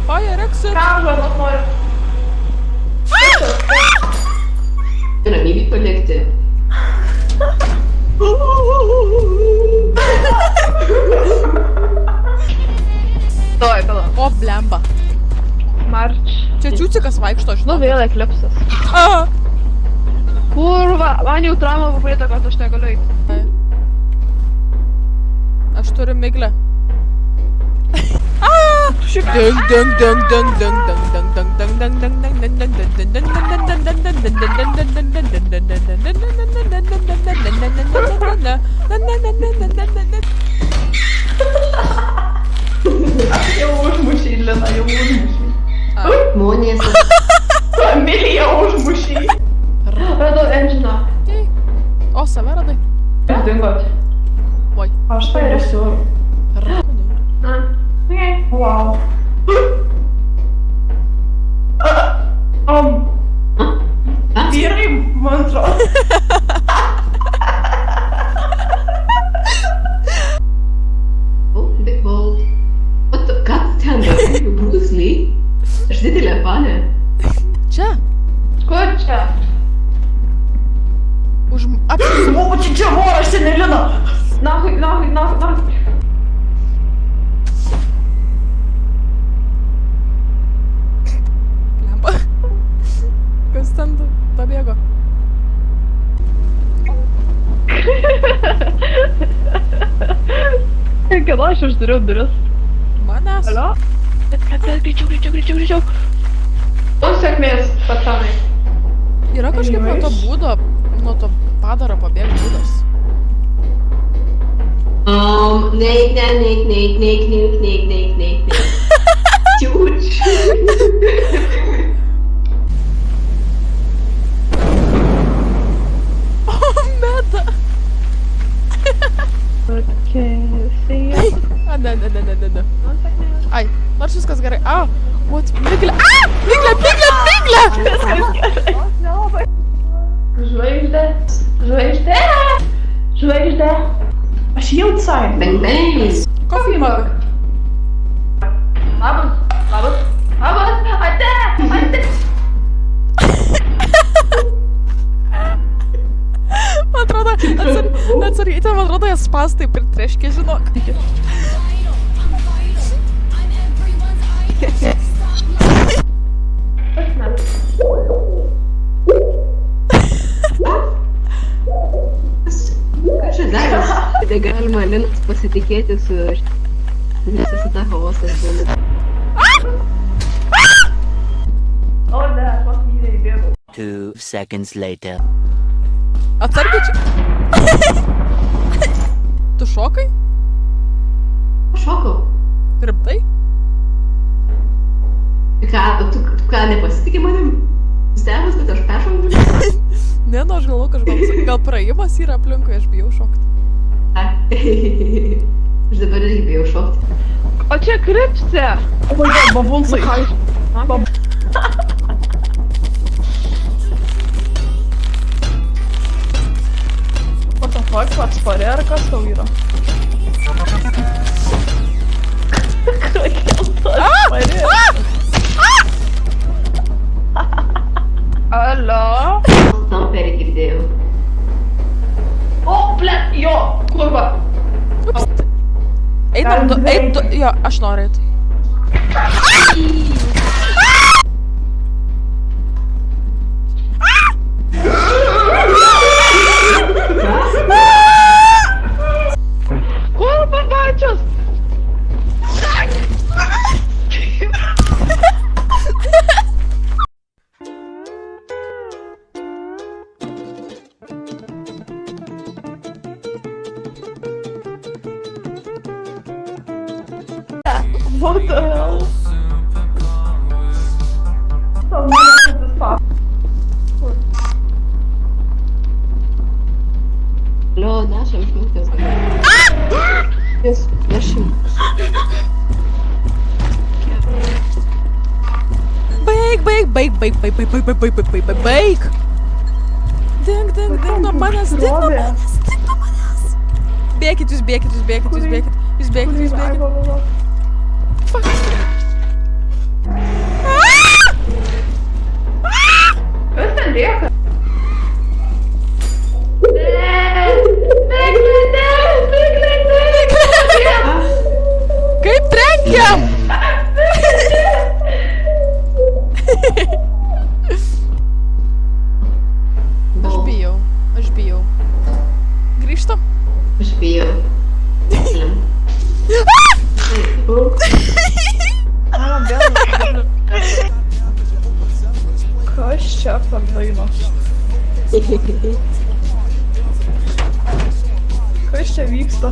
Fire exit! Ramybėj palikti. Tuoj, kada. O, blemba. Marč. Čia čiūcikas vaikšto, žinau. Nu vėl eklipsas. Kurva, man jau trauma paprėta, kad aš negaliu eiti. Aš turiu miglę. Ding ding ding ding ding ding ding ding ding ding ding ding ding Jau užmušiai, Lina, jau užmušiai. Žmonės. Emilija užmušiai. Radau enginą. O, save radai? Jūs dingot. Oi. Aš tai būsiu. Wow. Vyrai, man atrodo. Oh, big bold. Ką ten darai? Bruce Lee? Aš didelė fanė. Čia? Kur čia? Už... O, čia voras, čia ne Lina. Nahui. Lempa. Kas ten pabėgo? Kada aš uždariau duris? Manęs. Alio? Greičiau. Sėkmės, patanai. Yra kažkaip nuo to būdo, nuo to padaro pabėgti būdas. Neik. Čiūč. O, meta. A, ne. Ai, nors viskas gerai. What? Miglė. Miglė! Žvaigždė. Aš jau outside. Bang, bang. Coffee mug. Labas. Ate. Man atrodo, atsargiai, man atrodo, jas spastai pritreškė, žinok. Kas čia daras? Tai galima Linas pasitikėti su... Nes visada chaosas būna. O, ne, kokį įbėgau. 2 seconds later. Atsargiai čia. Tu šokai? Aš šokau. Rimtai? Tu ką, nepasitikė manim? Stebas, kad aš peršokau? Ne, nu aš galvoju, gal praėjimas yra aplinkui, aš bijau šokti. Aš dabar irgi bijau šokti. O čia kripsė. O, my god, babulsai. What the fuck, atspari ar kas tau yra? Kodėl tu atspari? Alio? Stamperį girdėjau. O, ble, jo, kurva. Einam, jo, aš noriu eit. Kur pabačius? What the hell? So many of this pop. Alio, nešam šmūtės. Jūs, nešim. Baig! Dink nuo manęs, dink nuo manęs, dink nuo manęs. Bėkit, jūs bėkit, jūs bėkit, jūs bėkit, jūs bėkit, jūs bėkit. Fuck. Kas ten lieka? Kaip trenkiam? Aš bijau. Grįžtam? Aš bijau. Mano vėl. Kas čia per dainos? Kas čia vyksta?